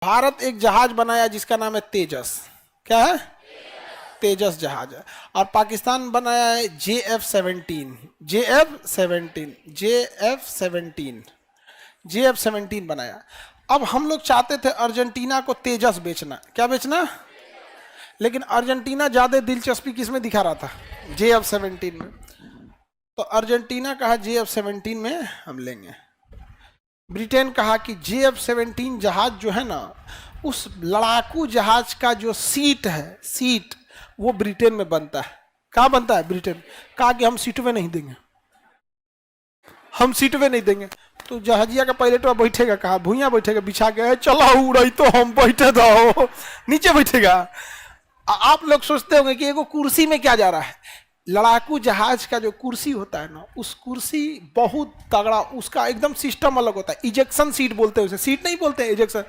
भारत एक जहाज बनाया जिसका नाम है तेजस। क्या है? तेजस जहाज है। और पाकिस्तान बनाया है JF-17। JF-17 बनाया। अब हम लोग चाहते थे अर्जेंटीना को तेजस बेचना। क्या बेचना? लेकिन अर्जेंटीना ज्यादा दिलचस्पी किसमें दिखा रहा था? JF-17 में। तो अर्जेंटीना कहा JF-17 में हम लेंगे। ब्रिटेन कहा कि JF-17 जहाज जो है ना, उस लड़ाकू जहाज का जो सीट वो ब्रिटेन में बनता है। कहाँ बनता है? ब्रिटेन। कहा कि हम सीटवे नहीं देंगे, हम सीटवे नहीं देंगे। तो जहाजिया का पायलट बैठेगा कहा? भूया बैठेगा बिछा के, चला उड़ाई तो हम बैठे दो, नीचे बैठेगा। आप लोग सोचते होंगे कि एगो कुर्सी में क्या जा रहा है। लड़ाकू जहाज का जो कुर्सी होता है ना, उस कुर्सी बहुत तगड़ा, उसका एकदम सिस्टम अलग होता है। इजेक्शन सीट बोलते हैं उसे, सीट नहीं बोलते हैं, इजेक्शन।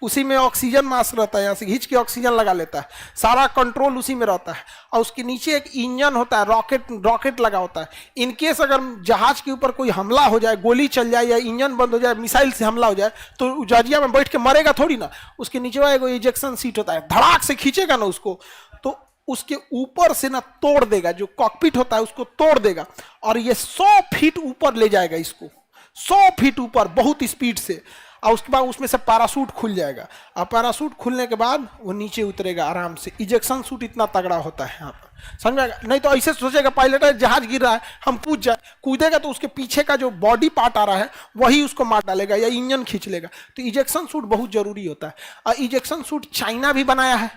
उसी में ऑक्सीजन मास्क रहता है, यहाँ से खींच के ऑक्सीजन लगा लेता है, सारा कंट्रोल उसी में रहता है। और उसके नीचे एक इंजन होता है, रॉकेट लगा होता है। इनकेस अगर जहाज के ऊपर कोई हमला हो जाए, गोली चल जाए या इंजन बंद हो जाए, मिसाइल से हमला हो जाए, तो जहाजिया में बैठ के मरेगा थोड़ी ना। उसके नीचे एगो इजेक्शन सीट होता है, धड़ाक से खींचेगा ना उसको, तो उसके ऊपर से ना तोड़ देगा, जो कॉकपिट होता है उसको तोड़ देगा। और ये 100 फीट ऊपर ले जाएगा इसको, 100 फीट ऊपर बहुत स्पीड से। और उसके बाद उसमें से पैराशूट खुल जाएगा, और पैराशूट खुलने के बाद वो नीचे उतरेगा आराम से। इजेक्शन सूट इतना तगड़ा होता है यहाँ पर, समझ में? नहीं तो ऐसे सोचेगा पायलट है, जहाज गिर रहा है, हम कूद जाए, कूदेगा तो उसके पीछे का जो बॉडी पार्ट आ रहा है वही उसको मार डालेगा या इंजन खींच लेगा। तो इजेक्शन सूट बहुत जरूरी होता है। और इजेक्शन सूट चाइना भी बनाया है।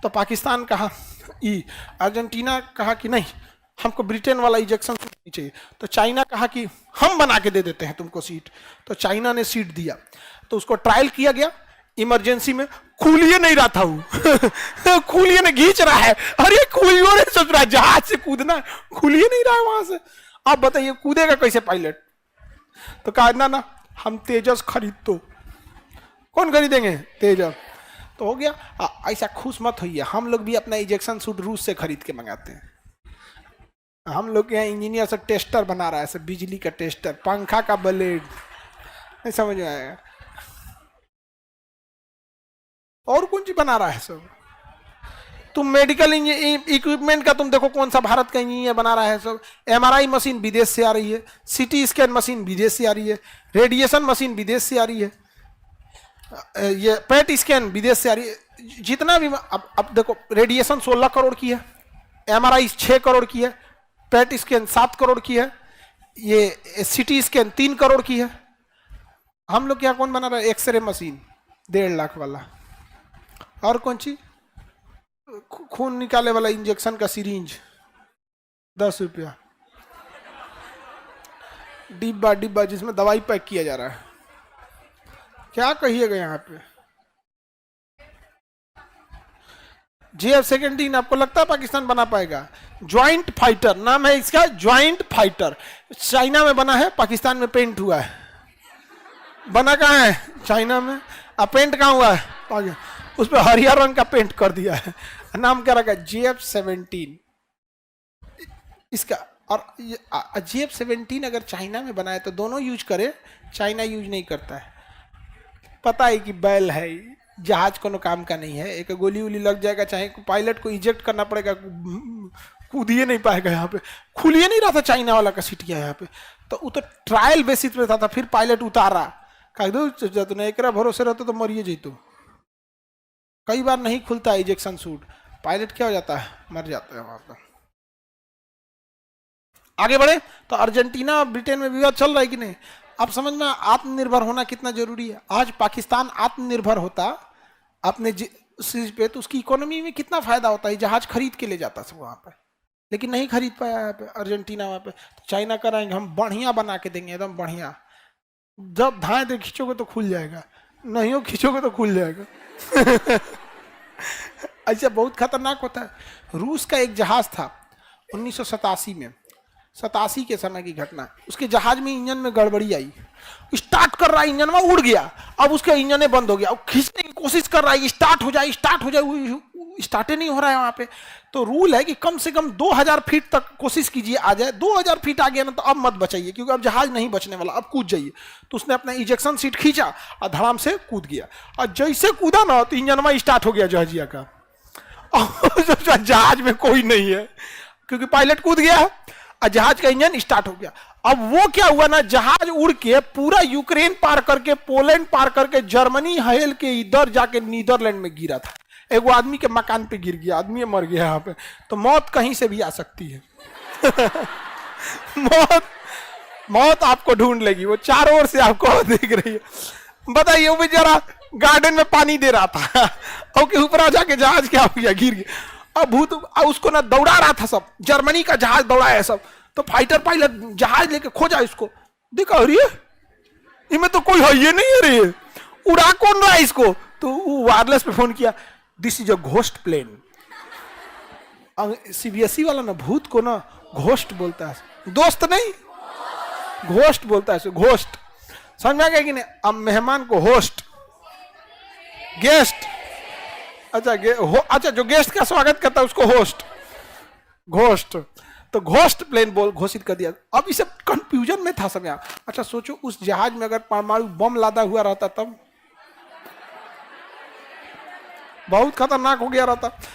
तो पाकिस्तान कहा, अर्जेंटीना कहा कि नहीं, हमको ब्रिटेन वाला इजेक्शन सीट नहीं चाहिए। तो चाइना कहा कि हम बना के दे देते हैं तुमको सीट। तो चाइना ने सीट दिया। तो उसको ट्रायल किया गया इमरजेंसी में। खुलिए नहीं रहा था वो खुलिए ने खींच रहा है। अरे खुलियो नहीं सोच रहा है जहाज से कूदना, खुलिए नहीं रहा है वहां से। आप बताइए कूदेगा कैसे पायलट? तो कहा ना हम तेजस खरीद दो। कौन खरीदेंगे? तेजस। तो हो गया। ऐसा खुश मत होइए, हम लोग भी अपना इजेक्शन सूट रूस से खरीद के मंगाते हैं। हम लोग के यहाँ इंजीनियर से टेस्टर बना रहा है, सब बिजली का टेस्टर, पंखा का ब्लेड, नहीं समझ में आएगा। और कौन चीज बना रहा है सब। तुम मेडिकल इक्विपमेंट का तुम देखो, कौन सा भारत का इंजीनियर बना रहा है सब। MRI मशीन विदेश से आ रही है, CT स्कैन मशीन विदेश से आ रही है, रेडिएशन मशीन विदेश से आ रही है, ये पेट स्कैन विदेश से आ रही है। जितना भी अब देखो, रेडिएशन 16 करोड़ की है, MRI 6 करोड़ की है, पेट स्कैन 7 करोड़ की है, ये CT स्कैन 3 करोड़ की है। हम लोग क्या कौन बना रहा है? एक्सरे मशीन 1.5 लाख वाला। और कौन सी? खून निकाले वाला इंजेक्शन का सिरिंज 10 रुपया। डिब्बा जिसमें दवाई पैक किया जा रहा है। क्या कहिएगा यहाँ पे? JF-17 आपको लगता है पाकिस्तान बना पाएगा? ज्वाइंट फाइटर नाम है इसका, ज्वाइंट फाइटर। चाइना में बना है, पाकिस्तान में पेंट हुआ है। बना कहाँ है? चाइना में। अब पेंट कहाँ हुआ है? उस पर हरिया रंग का पेंट कर दिया है। नाम क्या रखा? JF-17 इसका। और JF-17 अगर चाइना में बनाए तो दोनों यूज करे, चाइना यूज नहीं करता है। पता है कि बैल है, जहाज कोनो काम का नहीं है। एक गोली उली लग जाएगा, चाहे पायलट को इजेक्ट करना पड़ेगा, कूदिए नहीं पाएगा। यहाँ पे खुलिए नहीं रहा था चाइना वाला का सीटिया यहाँ पे। तो वो तो ट्रायल बेसिस पे था, फिर पायलट उतारा। कह दो एक भरोसे रहते तो मरिए जीतो। कई बार नहीं खुलता इजेक्शन सूट, पायलट क्या हो जाता है? मर जाता है वहां पर। आगे बढ़े तो अर्जेंटीना और ब्रिटेन में विवाद चल रहा है कि नहीं? अब समझ में आत्मनिर्भर होना कितना जरूरी है। आज पाकिस्तान आत्मनिर्भर होता अपने चीज पे तो उसकी इकोनॉमी में कितना फायदा होता है। जहाज खरीद के ले जाता सब वहां पे, लेकिन नहीं खरीद पाया यहाँ पे अर्जेंटीना। वहां पे तो चाइना कराएंगे, हम बढ़िया बना के देंगे, एकदम बढ़िया। जब धाए दे खींचोगे तो खुल जाएगा, नहीं हो खींचोगे तो खुल जाएगा। ऐसा बहुत खतरनाक होता है। रूस का एक जहाज था 1987 में, 87 के समय की घटना। उसके जहाज में इंजन में गड़बड़ी आई, स्टार्ट कर रहा है इंजन में उड़ गया। अब उसका इंजन बंद हो गया, अब खींचने की कोशिश कर रहा है, स्टार्ट हो जाए स्टार्ट ही नहीं हो रहा है वहां पे। तो रूल है कि कम से कम 2000 फीट तक कोशिश कीजिए आ जाए। 2000 फीट आ गया ना तो अब मत बचाइए, क्योंकि अब जहाज नहीं बचने वाला, अब कूद जाइए। तो उसने अपना इजेक्शन सीट खींचा और धड़ाम से कूद गया। और जैसे कूदा ना तो इंजनवा स्टार्ट हो गया जहाजिया का। और जहाज में कोई नहीं है, क्योंकि पायलट कूद गया और जहाज का इंजन स्टार्ट हो गया। अब वो क्या हुआ ना, जहाज उड़ के पूरा यूक्रेन पार करके, पोलैंड पार करके, जर्मनी हेल के इधर जाके नीदरलैंड में गिरा था। एगो आदमी के मकान पे गिर गया, आदमी मर गया यहाँ पे। तो मौत कहीं से भी आ सकती है। मौत आपको ढूंढ लेगी, वो चारों ओर से आपको देख रही है। बताइए, वो बेचारा गार्डन में पानी दे रहा था और के ऊपर आ जाके जहाज क्या हो गया, गिर गया। अब भूत उसको ना दौड़ा रहा था सब, जर्मनी का जहाज दौड़ा है सब। तो फाइटर पायलट जहाज लेके खोजा इसको, देखा अरे इनमें तो कोई है ये नहीं है रे, उड़ा कौन रहा है इसको। तो वायरलेस पे फोन किया, this is a ghost plane. CBSE वाला ना भूत को ना घोस्ट बोलता है, दोस्त नहीं घोस्ट बोलता है, घोस्ट। समझ में आ गया कि नहीं। अब मेहमान को होस्ट, गेस्ट, अच्छा जो गेस्ट का स्वागत करता है उसको होस्ट, घोस्ट। तो घोस्ट प्लेन बोल घोषित कर दिया। अब इसे कंफ्यूजन में था समय। अच्छा सोचो, उस जहाज में अगर परमाणु बम लादा हुआ रहता तब बहुत खतरनाक हो गया रहता।